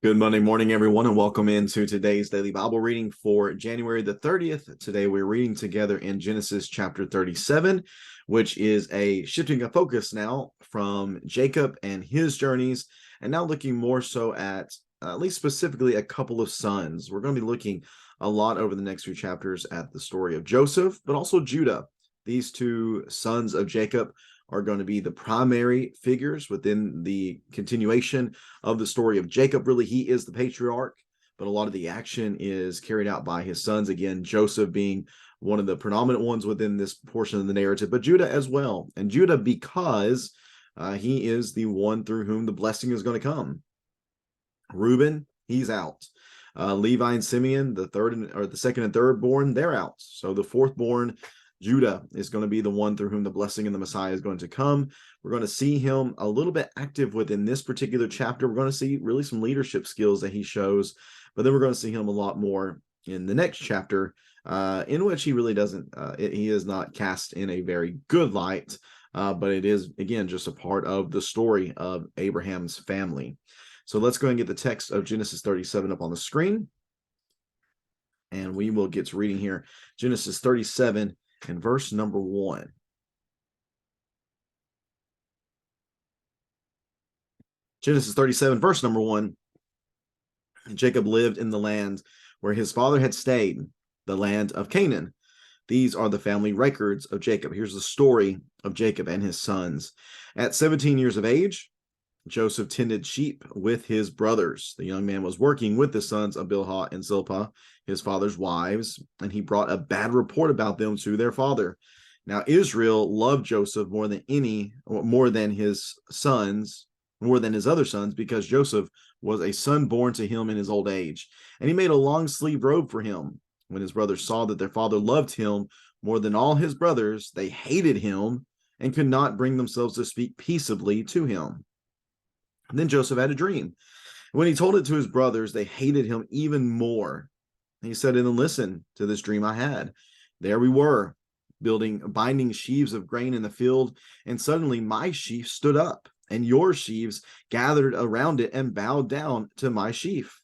Good Monday morning, everyone, and welcome into today's daily Bible reading for January the 30th. Today we're reading together in Genesis chapter 37, which is a shifting of focus now from Jacob and his journeys, and now looking more so at least specifically a couple of sons. We're going to be looking a lot over the next few chapters at the story of Joseph, but also Judah. These two sons of Jacob are going to be the primary figures within the continuation of the story of Jacob. Really, he is the patriarch, but a lot of the action is carried out by his sons. Again, Joseph being one of the predominant ones within this portion of the narrative, but Judah as well. And Judah because he is the one through whom the blessing is going to come. Reuben, he's out. Levi and Simeon, the second and third born, they're out. So the fourth born, Judah, is going to be the one through whom the blessing and the Messiah is going to come. We're going to see him a little bit active within this particular chapter. We're going to see really some leadership skills that he shows, but then we're going to see him a lot more in the next chapter, in which he really doesn't, he is not cast in a very good light, but it is, again, just a part of the story of Abraham's family. So let's go and get the text of Genesis 37 up on the screen, and we will get to reading here. Genesis 37 and verse number 1. Genesis 37, verse number 1. Jacob lived in the land where his father had stayed, the land of Canaan. These are the family records of Jacob. Here's the story of Jacob and his sons. At 17 years of age, Joseph tended sheep with his brothers. The young man was working with the sons of Bilhah and Zilpah, his father's wives, and he brought a bad report about them to their father. Now Israel loved Joseph more than his other sons, because Joseph was a son born to him in his old age. And he made a long sleeve robe for him. When his brothers saw that their father loved him more than all his brothers, they hated him and could not bring themselves to speak peaceably to him. And then Joseph had a dream. When he told it to his brothers, they hated him even more. He said, "And then listen to this dream I had. There we were, binding sheaves of grain in the field, and suddenly my sheaf stood up, and your sheaves gathered around it and bowed down to my sheaf.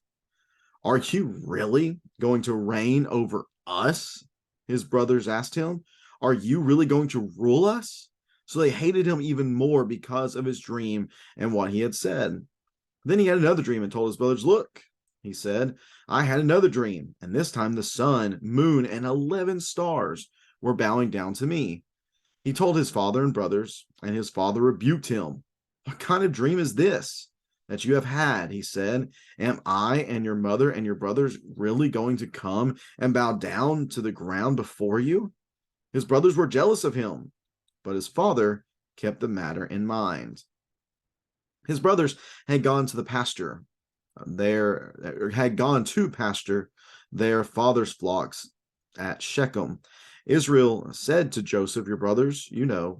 Are you really going to reign over us?" His brothers asked him. "Are you really going to rule us?" So they hated him even more because of his dream and what he had said. Then he had another dream and told his brothers, "Look," he said, "I had another dream, and this time the sun, moon, and 11 stars were bowing down to me." He told his father and brothers, and his father rebuked him. "What kind of dream is this that you have had?" he said. "Am I and your mother and your brothers really going to come and bow down to the ground before you?" His brothers were jealous of him, but his father kept the matter in mind. His brothers had gone to pasture their father's flocks at Shechem. Israel said to Joseph, "Your brothers,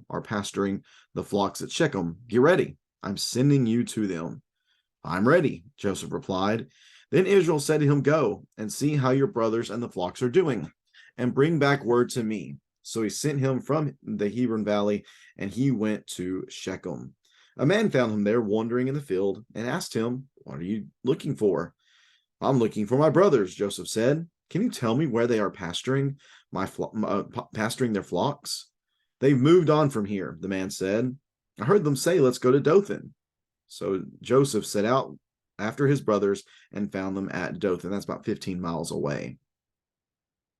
are pasturing the flocks at Shechem. Get ready. I'm sending you to them." "I'm ready," Joseph replied. Then Israel said to him, "Go and see how your brothers and the flocks are doing, and bring back word to me." So he sent him from the Hebron Valley, and he went to Shechem. A man found him there wandering in the field and asked him, "What are you looking for?" "I'm looking for my brothers," Joseph said. "Can you tell me where they are pasturing their flocks?" "They've moved on from here," the man said. "I heard them say, 'Let's go to Dothan.'" So Joseph set out after his brothers and found them at Dothan. That's about 15 miles away.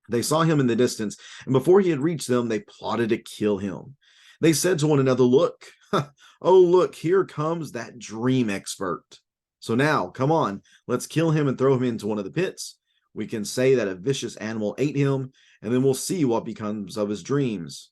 They saw him in the distance, and before he had reached them, they plotted to kill him. They said to one another, "Look, oh, look, here comes that dream expert. So now, come on, let's kill him and throw him into one of the pits. We can say that a vicious animal ate him, and then we'll see what becomes of his dreams."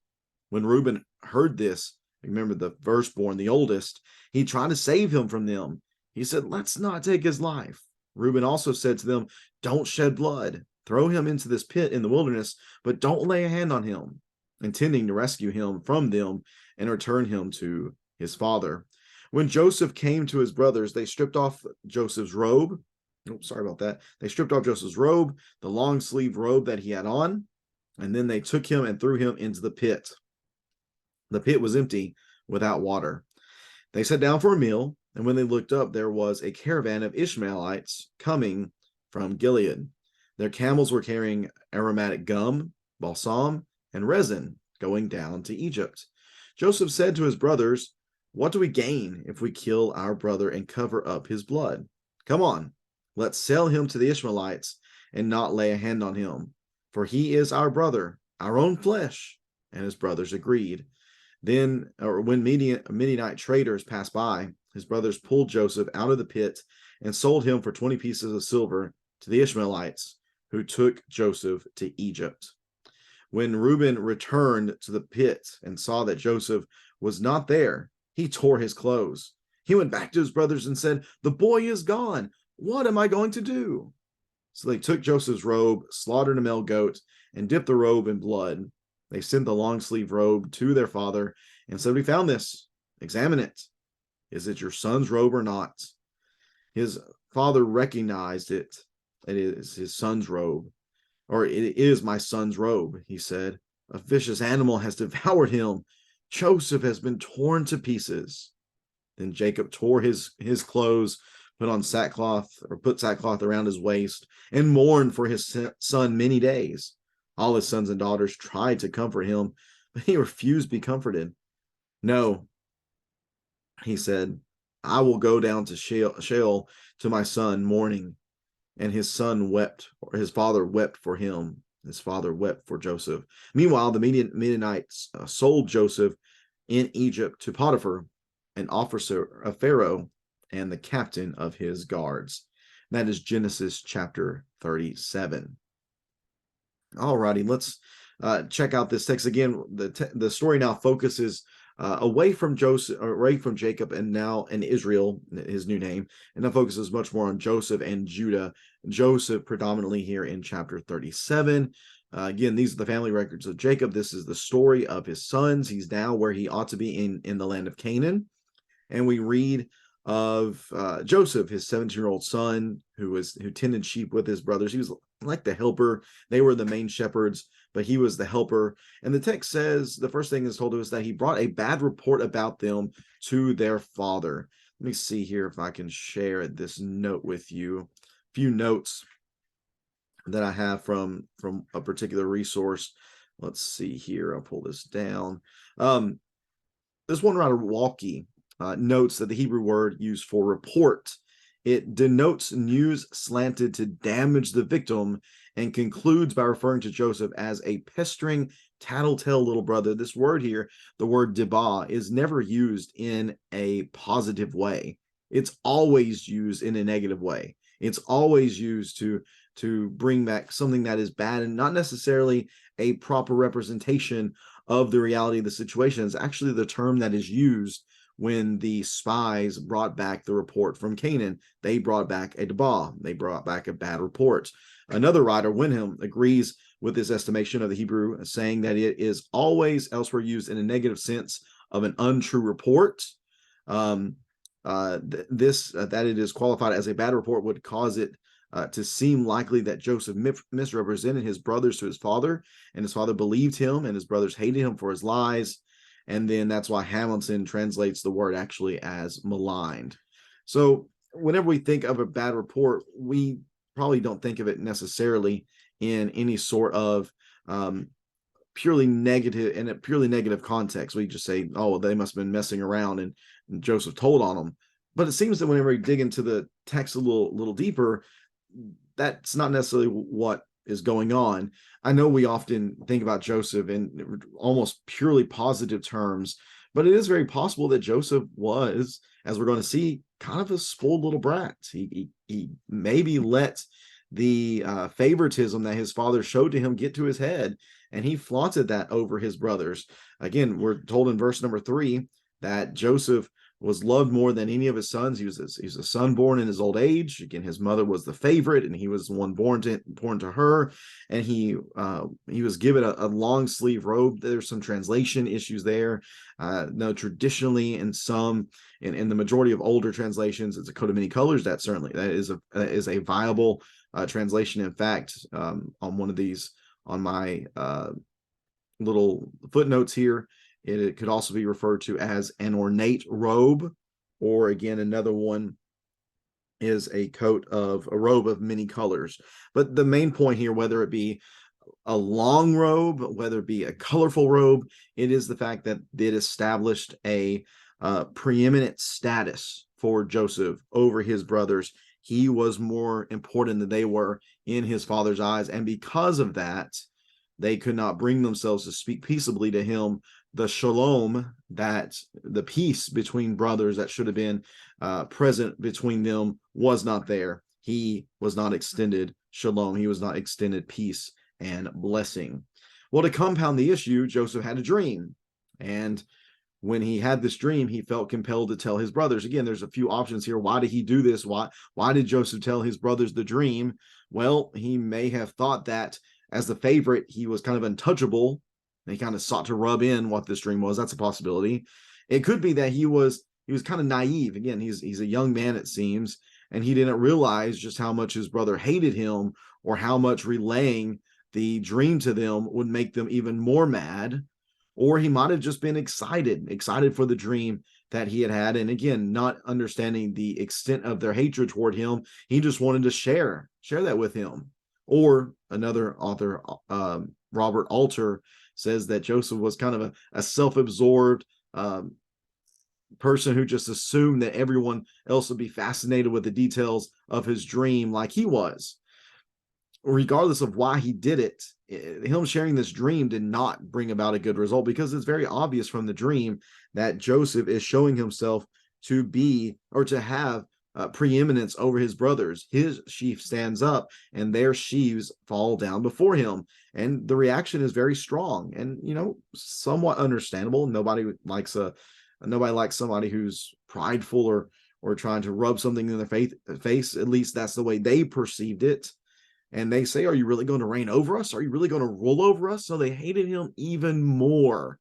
When Reuben heard this, remember the firstborn, the oldest, he tried to save him from them. He said, "Let's not take his life." Reuben also said to them, "Don't shed blood. Throw him into this pit in the wilderness, but don't lay a hand on him," intending to rescue him from them and return him to his father. When Joseph came to his brothers, they stripped off Joseph's robe. Oh, sorry about that. They stripped off Joseph's robe, the long sleeve robe that he had on, and then they took him and threw him into the pit. The pit was empty, without water. They sat down for a meal, And when they looked up, there was a caravan of Ishmaelites coming from Gilead. Their camels were carrying aromatic gum, balsam, and resin going down to Egypt. Joseph said to his brothers, "What do we gain if we kill our brother and cover up his blood? Come on, let's sell him to the Ishmaelites and not lay a hand on him, for he is our brother, our own flesh." And his brothers agreed. Then, or when Midianite traders passed by, his brothers pulled Joseph out of the pit and sold him for 20 pieces of silver to the Ishmaelites, who took Joseph to Egypt. When Reuben returned to the pit and saw that Joseph was not there, he tore his clothes. He went back to his brothers and said, "The boy is gone. What am I going to do?" So they took Joseph's robe, slaughtered a male goat, and dipped the robe in blood. They sent the long sleeve robe to their father and said, "We found this. Examine it. Is it your son's robe or not?" His father recognized it. It is his son's robe, or "It is my son's robe," he said. "A vicious animal has devoured him. Joseph has been torn to pieces." Then Jacob tore his clothes, put sackcloth around his waist, and mourned for his son many days. All his sons and daughters tried to comfort him, but he refused to be comforted. "No," he said, "I will go down to Sheol to my son mourning." And his son wept, or his father wept for him. His father wept for Joseph. Meanwhile, the Midianites sold Joseph in Egypt to Potiphar, an officer of Pharaoh and the captain of his guards. That is Genesis chapter 37. Alrighty, let's check out this text again. The story now focuses away from Joseph, away from Jacob, and now in Israel, his new name, and now focuses much more on Joseph and Judah. Joseph predominantly here in chapter 37. Again, these are the family records of Jacob. This is the story of his sons. He's now where he ought to be in the land of Canaan. And we read of Joseph, his 17-year-old son, who tended sheep with his brothers. He was like the helper. They were the main shepherds, but he was the helper. And the text says, the first thing is told to us that he brought a bad report about them to their father. Let me see here if I can share this note with you. A few notes that I have from a particular resource. Let's see here. I'll pull this down. This one writer, Walkie, notes that the Hebrew word used for report, it denotes news slanted to damage the victim, and concludes by referring to Joseph as a pestering, tattletale little brother. This word here, the word dibah, is never used in a positive way. It's always used in a negative way. It's always used to bring back something that is bad and not necessarily a proper representation of the reality of the situation. It's actually the term that is used when the spies brought back the report from Canaan. They brought back a dibah. They brought back a bad report. Another writer, Wenham, agrees with this estimation of the Hebrew, saying that it is always elsewhere used in a negative sense of an untrue report. That it is qualified as a bad report would cause it to seem likely that Joseph misrepresented his brothers to his father, and his father believed him, and his brothers hated him for his lies. And then that's why Hamilton translates the word actually as maligned. So whenever we think of a bad report, we probably don't think of it necessarily in any sort of purely negative context. We just say, "Oh, they must have been messing around and Joseph told on them." But it seems that whenever we dig into the text a little deeper, that's not necessarily what is going on. I know we often think about Joseph in almost purely positive terms, but it is very possible that Joseph was, as we're going to see, kind of a spoiled little brat. He maybe let the favoritism that his father showed to him get to his head, and he flaunted that over his brothers. Again, we're told in verse number 3 that Joseph was loved more than any of his sons. He was a son born in his old age. Again, his mother was the favorite, and he was the one born to her. And he was given a long sleeve robe. There's some translation issues there. No, traditionally in the majority of older translations, it's a coat of many colors. That is a viable translation. In fact, on one of these, on my little footnotes here, it could also be referred to as an ornate robe. or again, another one is a robe of many colors. But the main point here, whether it be a long robe, whether it be a colorful robe, it is the fact that it established a preeminent status for Joseph over his brothers. He was more important than they were in his father's eyes. And because of that, they could not bring themselves to speak peaceably to him. The shalom, that the peace between brothers that should have been present between them, was not there. He was not extended shalom. He was not extended peace and blessing. Well, to compound the issue, Joseph had a dream. And when he had this dream, he felt compelled to tell his brothers. Again, there's a few options here. Why did he do this? Why did Joseph tell his brothers the dream? Well, he may have thought that as the favorite, he was kind of untouchable. And he kind of sought to rub in what this dream was. That's a possibility. It could be that he was kind of naive. Again, he's a young man, it seems, and he didn't realize just how much his brother hated him, or how much relaying the dream to them would make them even more mad. Or he might have just been excited for the dream that he had. And again, not understanding the extent of their hatred toward him, he just wanted to share that with him. Or another author, Robert Alter, says that Joseph was kind of a self-absorbed person who just assumed that everyone else would be fascinated with the details of his dream like he was. Regardless of why he did it, him sharing this dream did not bring about a good result, because it's very obvious from the dream that Joseph is showing himself to be, or to have, preeminence over his brothers. His sheaf stands up and their sheaves fall down before him. And the reaction is very strong and, somewhat understandable. Nobody likes somebody who's prideful or trying to rub something in their face. At least that's the way they perceived it. And they say, are you really going to reign over us? Are you really going to rule over us? So they hated him even more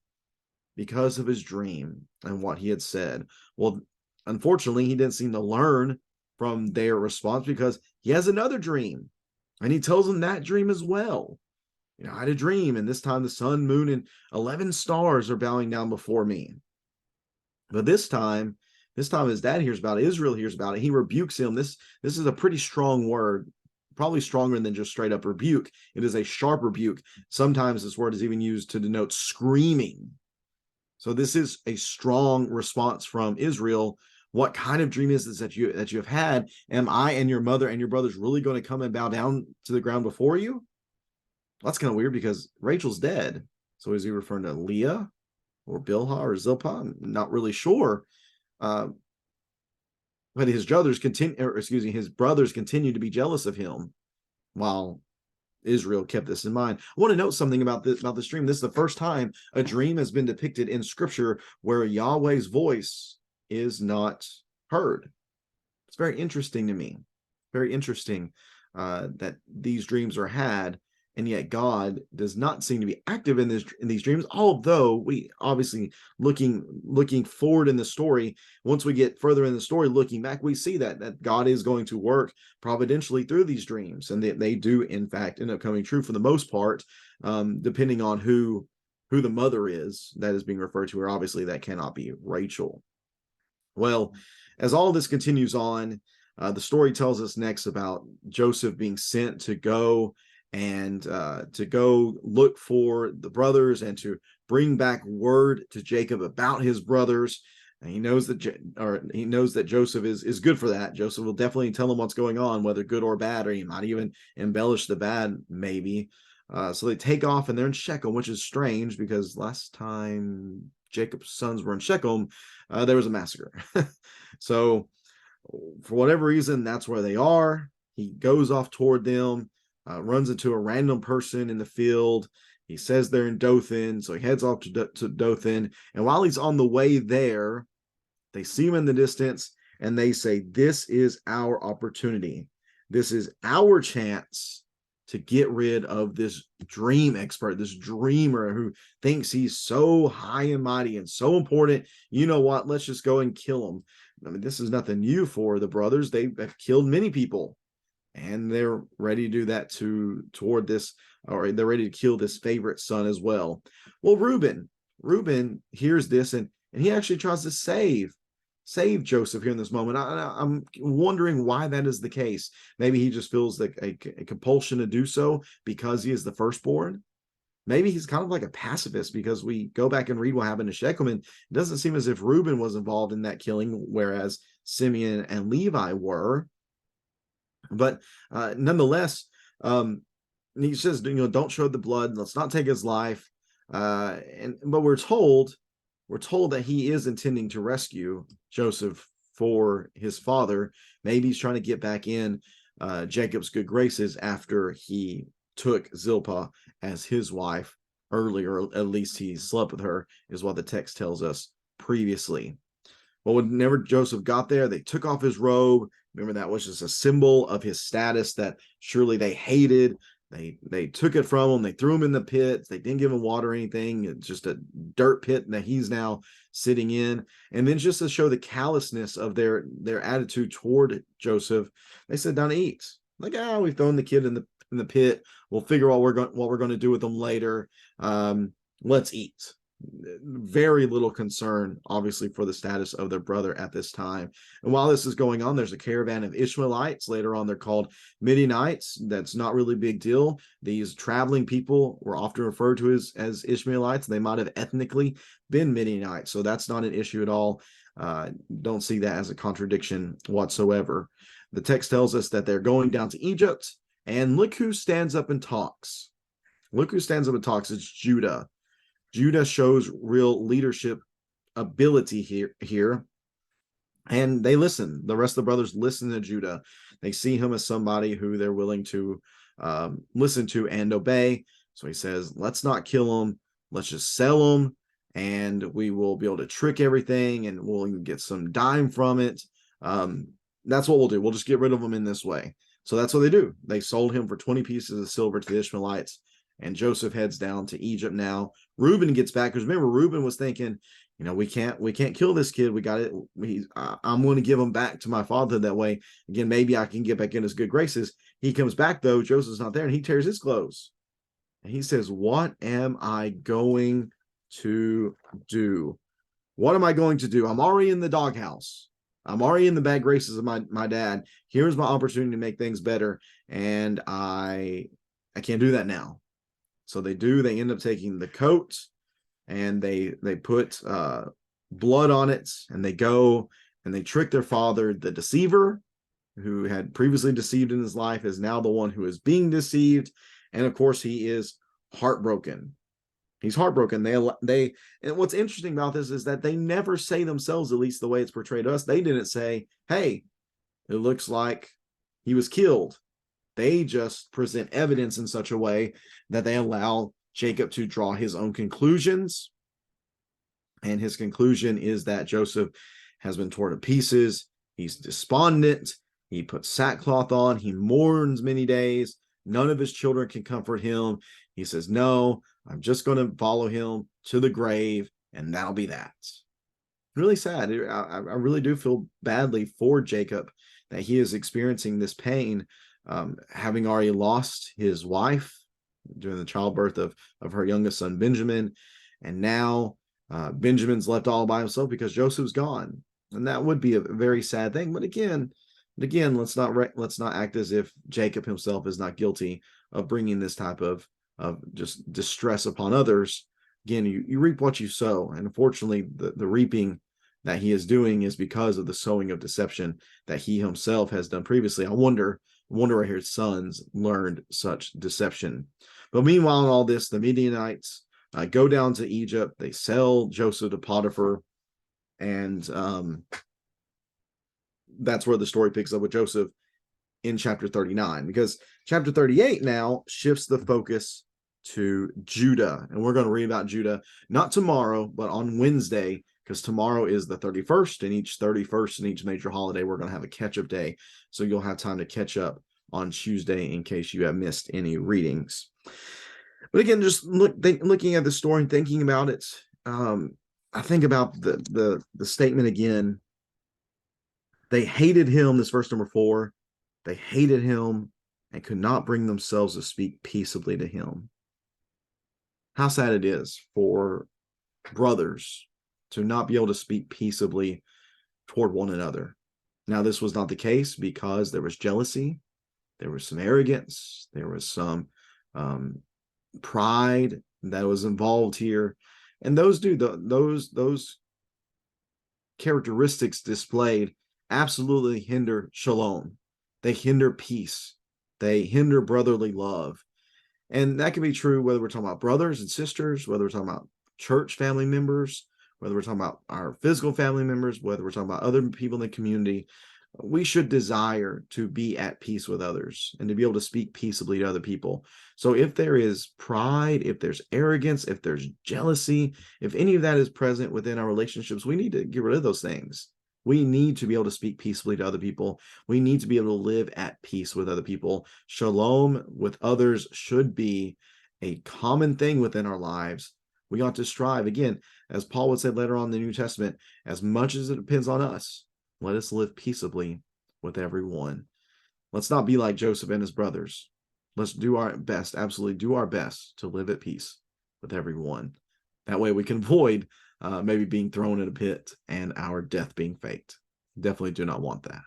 because of his dream and what he had said. Well, unfortunately, he didn't seem to learn from their response, because he has another dream. And he tells them that dream as well. I had a dream, and this time the sun, moon, and 11 stars are bowing down before me. But this time his dad hears about it, Israel hears about it, he rebukes him. This is a pretty strong word, probably stronger than just straight up rebuke. It is a sharp rebuke. Sometimes this word is even used to denote screaming. So this is a strong response from Israel. What kind of dream is this that you have had? Am I and your mother and your brothers really going to come and bow down to the ground before you? That's kind of weird, because Rachel's dead. So is he referring to Leah or Bilhah or Zilpah? I'm not really sure. But his brothers continue to be jealous of him, while Israel kept this in mind. I want to note something about this dream. This is the first time a dream has been depicted in Scripture where Yahweh's voice is not heard. It's very interesting to me. Very interesting that these dreams are had, and yet God does not seem to be active in these dreams. Although we obviously looking forward in the story, once we get further in the story, looking back, we see that God is going to work providentially through these dreams, and they do in fact end up coming true for the most part, depending on who the mother is that is being referred to here. Obviously, that cannot be Rachel. Well, as all this continues on, the story tells us next about Joseph being sent to go look for the brothers and to bring back word to Jacob about his brothers. And he knows that Joseph is good for that. Joseph will definitely tell him what's going on, whether good or bad, or he might even embellish the bad, maybe. So they take off, and they're in Shechem, which is strange, because last time Jacob's sons were in Shechem, there was a massacre. So for whatever reason, that's where they are. He goes off toward them, runs into a random person in the field. He says they're in Dothan, so he heads off to Dothan. And while he's on the way there, they see him in the distance, and they say, this is our opportunity. This is our chance to get rid of this dream expert, this dreamer who thinks he's so high and mighty and so important. You know what? Let's just go and kill him. I mean, this is nothing new for the brothers. They have killed many people, and they're ready to do that toward this, or they're ready to kill this favorite son as well. Well, Reuben hears this, and he actually tries to save save Joseph here in this moment. I'm wondering why that is the case. Maybe he just feels like a compulsion to do so because he is the firstborn. Maybe he's kind of like a pacifist, because we go back and read what happened to Shechem, and it doesn't seem as if Reuben was involved in that killing, whereas Simeon and Levi were. But nonetheless, he says, don't show the blood. Let's not take his life. But we're told that he is intending to rescue Joseph for his father. Maybe he's trying to get back in Jacob's good graces after he took Zilpah as his wife earlier. At least he slept with her, is what the text tells us previously. But whenever Joseph got there, they took off his robe. Remember, that was just a symbol of his status that surely they hated. They took it from him. They threw him in the pit. They didn't give him water or anything. It's just a dirt pit that he's now sitting in. And then just to show the callousness of their attitude toward Joseph, they said, down to eat. Like, we've thrown the kid in the pit. We'll figure out what we're going to do with them later. Let's eat. Very little concern, obviously, for the status of their brother at this time. And while this is going on, there's a caravan of Ishmaelites. Later on, they're called Midianites. That's not really a big deal. These traveling people were often referred to as Ishmaelites. They might have ethnically been Midianites, so that's not an issue at all. Don't see that as a contradiction whatsoever. The text tells us that they're going down to Egypt, and look who stands up and talks. Look who stands up and talks. It's Judah. Judah shows real leadership ability here, and they listen. The rest of the brothers listen to Judah. They see him as somebody who they're willing to listen to and obey. So he says, let's not kill him. Let's just sell him, and we will be able to trick everything, and we'll get some dime from it. That's what we'll do. We'll just get rid of him in this way. So that's what they do. They sold him for 20 pieces of silver to the Ishmaelites. And Joseph heads down to Egypt now. Reuben gets back, because remember, Reuben was thinking, we can't kill this kid. We got it. I'm going to give him back to my father that way. Again, maybe I can get back in his good graces. He comes back, though. Joseph's not there, and he tears his clothes. And he says, what am I going to do? What am I going to do? I'm already in the doghouse. I'm already in the bad graces of my dad. Here's my opportunity to make things better, and I can't do that now. So they end up taking the coat, and they put blood on it, and they go and they trick their father. The deceiver, who had previously deceived in his life, is now the one who is being deceived. And of course, he is heartbroken. He's heartbroken. And what's interesting about this is that they never say themselves, at least the way it's portrayed to us, they didn't say, hey, it looks like he was killed. They just present evidence in such a way that they allow Jacob to draw his own conclusions. And his conclusion is that Joseph has been torn to pieces. He's despondent. He puts sackcloth on. He mourns many days. None of his children can comfort him. He says, no, I'm just going to follow him to the grave, and that'll be that. Really sad. I really do feel badly for Jacob that he is experiencing this pain, having already lost his wife during the childbirth of her youngest son, Benjamin. And now Benjamin's left all by himself because Joseph's gone. And that would be a very sad thing. But again, let's not act as if Jacob himself is not guilty of bringing this type of just distress upon others. Again, you reap what you sow. And unfortunately, the reaping that he is doing is because of the sowing of deception that he himself has done previously. I wonder where his sons learned such deception. But meanwhile, in all this, the Midianites go down to Egypt. They sell Joseph to Potiphar, and that's where the story picks up with Joseph in chapter 39, because chapter 38 now shifts the focus to Judah. And we're going to read about Judah not tomorrow, but on Wednesday, because tomorrow is the 31st, and each 31st and each major holiday, we're going to have a catch-up day. So you'll have time to catch up on Tuesday in case you have missed any readings. But again, just looking at the story and thinking about it, I think about the statement again. They hated him, this verse number 4. They hated him and could not bring themselves to speak peaceably to him. How sad it is for brothers to not be able to speak peaceably toward one another. Now, this was not the case because there was jealousy, there was some arrogance, there was some pride that was involved here, and those characteristics displayed absolutely hinder shalom. They hinder peace. They hinder brotherly love. And that can be true whether we're talking about brothers and sisters, whether we're talking about church family members, whether we're talking about our physical family members, whether we're talking about other people in the community. We should desire to be at peace with others and to be able to speak peaceably to other people. So if there is pride, if there's arrogance, if there's jealousy, if any of that is present within our relationships, we need to get rid of those things. We need to be able to speak peaceably to other people. We need to be able to live at peace with other people. Shalom with others should be a common thing within our lives. We ought to strive, again, as Paul would say later on in the New Testament, as much as it depends on us, let us live peaceably with everyone. Let's not be like Joseph and his brothers. Let's do our best, absolutely do our best to live at peace with everyone. That way we can avoid maybe being thrown in a pit and our death being faked. Definitely do not want that.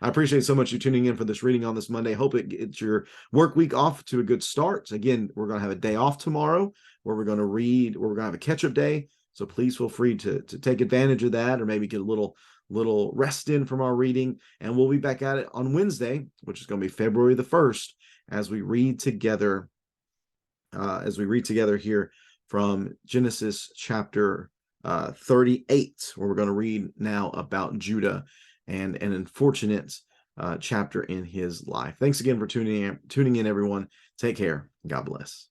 I appreciate so much you tuning in for this reading on this Monday. Hope it gets your work week off to a good start. Again, we're going to have a day off tomorrow where we're going to read, where we're going to have a catch-up day. So please feel free to take advantage of that, or maybe get a little rest in from our reading. And we'll be back at it on Wednesday, which is going to be February the 1st, as we read together here from Genesis chapter 38, where we're going to read now about Judah and an unfortunate chapter in his life. Thanks again for tuning in, everyone. Take care. God bless.